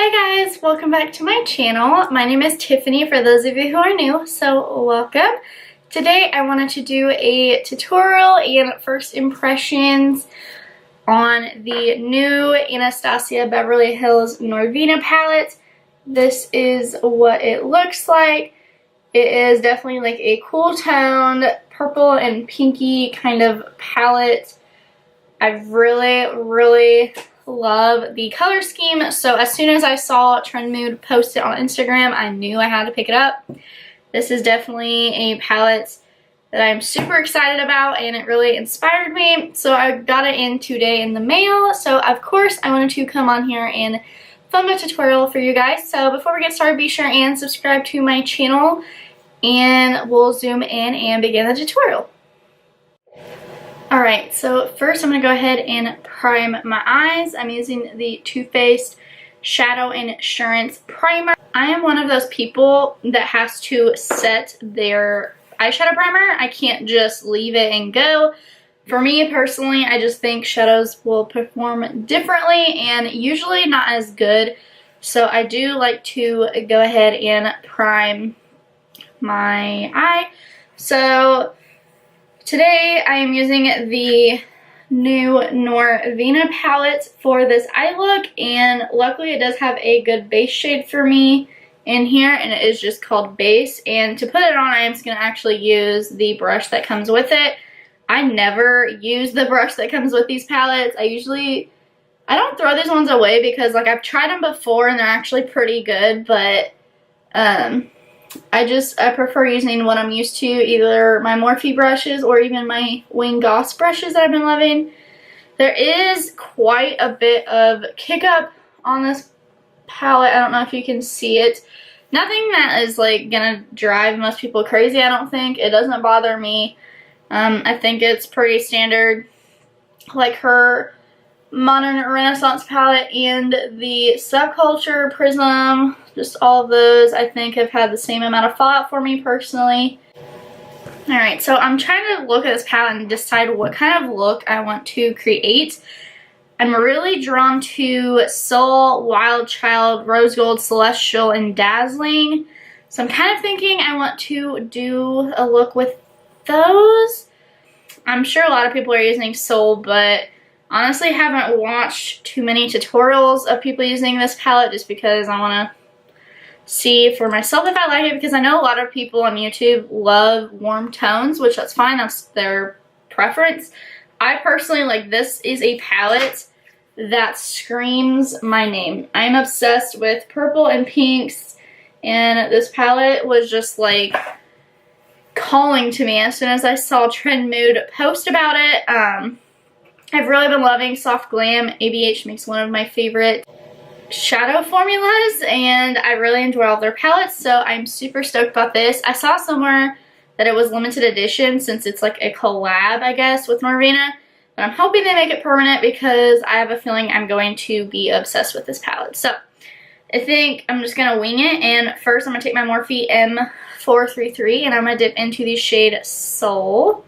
Hi guys, welcome back to my channel. My name is Tiffany for those of you who are new, so welcome. Today I wanted to do a tutorial and first impressions on the new Anastasia Beverly Hills Norvina palette. This is what it looks like. It is definitely like a cool toned purple and pinky kind of palette. I really love the color scheme, so as soon as I saw Trend Mood post it on Instagram, I knew I had to pick it up. This is definitely a palette that I'm super excited about, and it really inspired me, so I got it in today in the mail. So of course I wanted to come on here and film a tutorial for you guys. So before we get started, be sure and subscribe to my channel, and we'll zoom in and begin the tutorial. Alright, so first I'm going to go ahead and prime my eyes. I'm using the Too Faced Shadow Insurance Primer. I am one of those people that has to set their eyeshadow primer. I can't just leave it and go. For me personally, I just think shadows will perform differently and usually not as good. So I do like to go ahead and prime my eye. So today I am using the new Norvina palette for this eye look, and luckily it does have a good base shade for me in here, and it is just called Base. And to put it on, I am just going to actually use the brush that comes with it. I never use the brush that comes with these palettes. I don't throw these ones away because like I've tried them before and they're actually pretty good, but I prefer using what I'm used to, either my Morphe brushes or even my Wing Goss brushes that I've been loving. There is quite a bit of kick up on this palette. I don't know if you can see it. Nothing that is like gonna drive most people crazy, I don't think. It doesn't bother me. I think it's pretty standard. Like her Modern Renaissance palette and the Subculture Prism, just all of those I think have had the same amount of fallout for me personally. Alright, so I'm trying to look at this palette and decide what kind of look I want to create. I'm really drawn to Soul, Wild Child, Rose Gold, Celestial, and Dazzling. So I'm kind of thinking I want to do a look with those. I'm sure a lot of people are using Soul, but honestly, haven't watched too many tutorials of people using this palette just because I want to see for myself if I like it, because I know a lot of people on YouTube love warm tones, which that's fine, that's their preference. I personally, like, this is a palette that screams my name. I'm obsessed with purple and pinks, and this palette was just like calling to me as soon as I saw Trend Mood post about it. I've really been loving Soft Glam. ABH makes one of my favorite shadow formulas, and I really enjoy all their palettes, so I'm super stoked about this. I saw somewhere that it was limited edition since it's like a collab, I guess, with Norvina, but I'm hoping they make it permanent because I have a feeling I'm going to be obsessed with this palette. So I think I'm just going to wing it, and first I'm going to take my Morphe M433 and I'm going to dip into the shade Soul,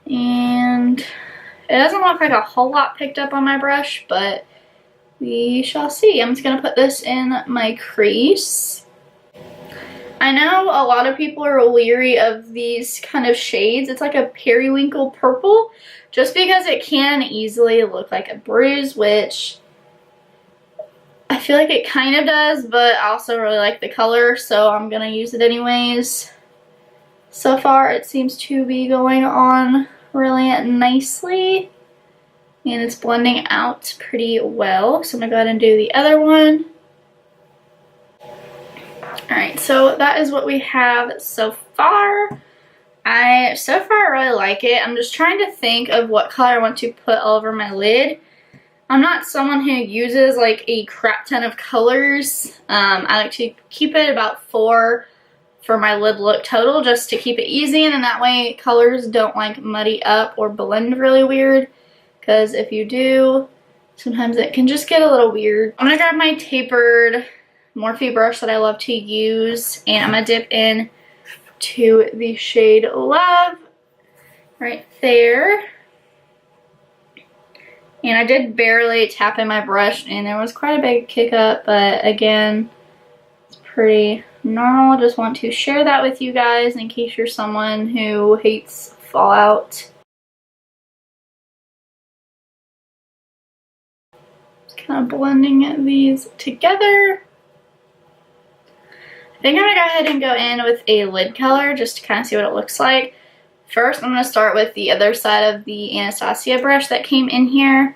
and it doesn't look like a whole lot picked up on my brush, but we shall see. I'm just going to put this in my crease. I know a lot of people are weary of these kind of shades. It's like a periwinkle purple, just because it can easily look like a bruise, which I feel like it kind of does, but I also really like the color, so I'm going to use it anyways. So far, it seems to be going on really nicely, and it's blending out pretty well. So I'm gonna go ahead and do the other one. Alright, so that is what we have so far. I really like it. I'm just trying to think of what color I want to put all over my lid. I'm not someone who uses like a crap ton of colors. I like to keep it about 4 for my lid look total, just to keep it easy, and then that way colors don't like muddy up or blend really weird, because if you do, sometimes it can just get a little weird. I'm gonna grab my tapered Morphe brush that I love to use, and I'm gonna dip in to the shade Love right there, And I did barely tap in my brush and there was quite a big kick up, but again, it's pretty normal. Just want to share that with you guys in case you're someone who hates fallout. Just kind of blending these together. I think I'm going to go ahead and go in with a lid color just to kind of see what it looks like. First, I'm going to start with the other side of the Anastasia brush that came in here.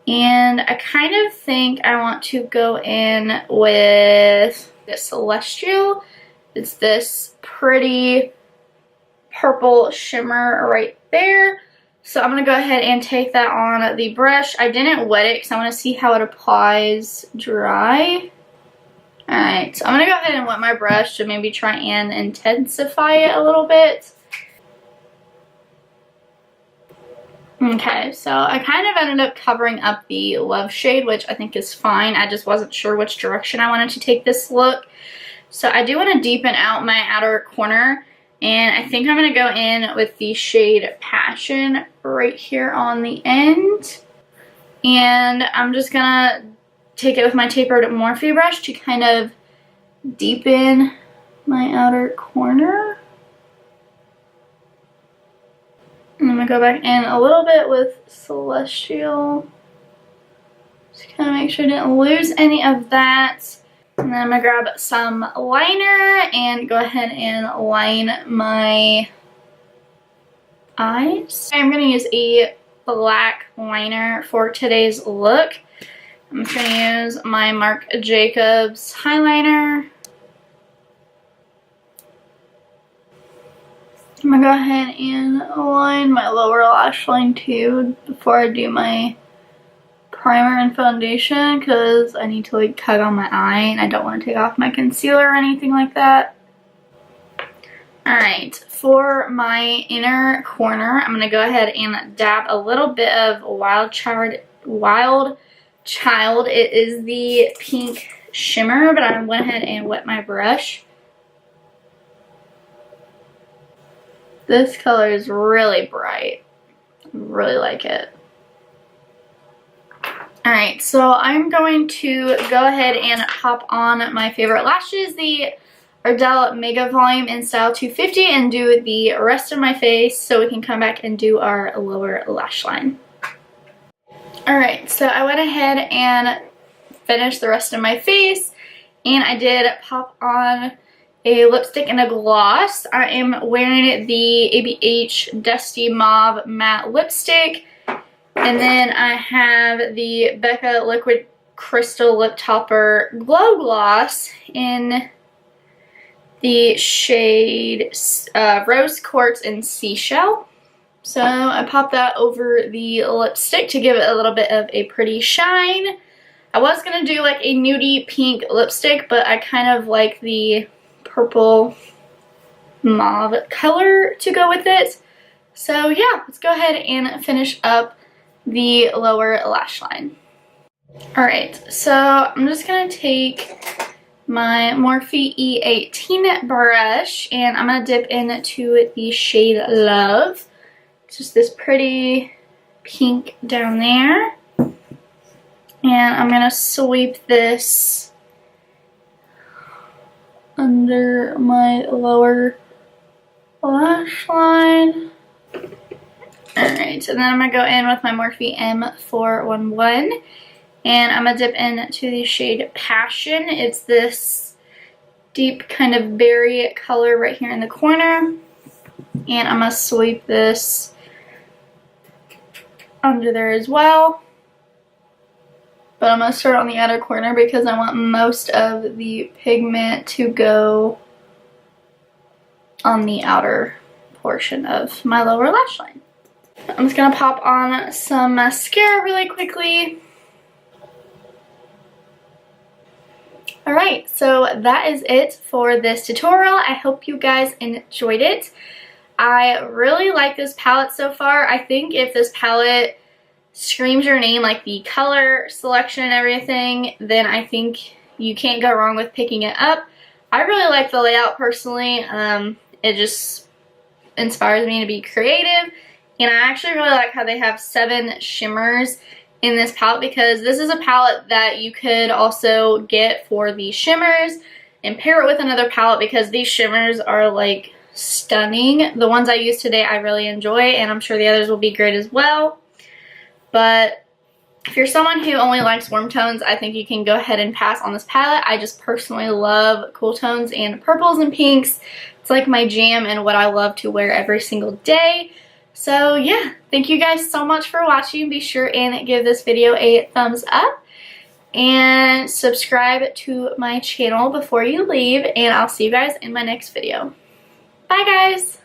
And I kind of think I want to go in with this Celestial. It's this pretty purple shimmer right there. So I'm going to go ahead and take that on the brush. I didn't wet it because I want to see how it applies dry. Alright, so I'm going to go ahead and wet my brush to maybe try and intensify it a little bit. Okay, so I kind of ended up covering up the Love shade, which I think is fine. I just wasn't sure which direction I wanted to take this look. So I do want to deepen out my outer corner, and I think I'm going to go in with the shade Passion right here on the end. And I'm just going to take it with my tapered Morphe brush to kind of deepen my outer corner. And I'm going to go back in a little bit with Celestial. Just kind of make sure I didn't lose any of that. And then I'm going to grab some liner and go ahead and line my eyes. I'm going to use a black liner for today's look. I'm just going to use my Marc Jacobs highliner. I'm going to go ahead and line my lower lash line too before I do my primer and foundation, because I need to like cut on my eye and I don't want to take off my concealer or anything like that. Alright, for my inner corner, I'm going to go ahead and dab a little bit of Wild Child. It is the pink shimmer, but I went ahead and wet my brush. This color is really bright. I really like it. Alright, so I'm going to go ahead and pop on my favorite lashes, the Ardell Mega Volume in Style 250, and do the rest of my face so we can come back and do our lower lash line. Alright, so I went ahead and finished the rest of my face, and I did pop on a lipstick and a gloss. I am wearing the ABH Dusty Mauve Matte Lipstick. And then I have the Becca Liquid Crystal Lip Topper Glow Gloss in the shade Rose Quartz and Seashell. So I popped that over the lipstick to give it a little bit of a pretty shine. I was going to do like a nudie pink lipstick, but I kind of like the purple mauve color to go with it. So yeah, let's go ahead and finish up the lower lash line. Alright, so I'm just going to take my Morphe E18 brush and I'm going to dip into the shade Love. It's just this pretty pink down there. And I'm going to sweep this under my lower lash line. Alright, so then I'm going to go in with my Morphe M411 and I'm going to dip into the shade Passion. It's this deep kind of berry color right here in the corner. And I'm going to sweep this under there as well. But I'm going to start on the outer corner because I want most of the pigment to go on the outer portion of my lower lash line. I'm just going to pop on some mascara really quickly. Alright, so that is it for this tutorial. I hope you guys enjoyed it. I really like this palette so far. I think if this palette screams your name, like the color selection and everything, then I think you can't go wrong with picking it up. I really like the layout personally. It just inspires me to be creative, And I actually really like how they have 7 shimmers in this palette, because this is a palette that you could also get for the shimmers and pair it with another palette, because these shimmers are like stunning. The ones I used today I really enjoy, and I'm sure the others will be great as well. But if you're someone who only likes warm tones, I think you can go ahead and pass on this palette. I just personally love cool tones and purples and pinks. It's like my jam and what I love to wear every single day. So yeah, thank you guys so much for watching. Be sure and give this video a thumbs up and subscribe to my channel before you leave, and I'll see you guys in my next video. Bye guys!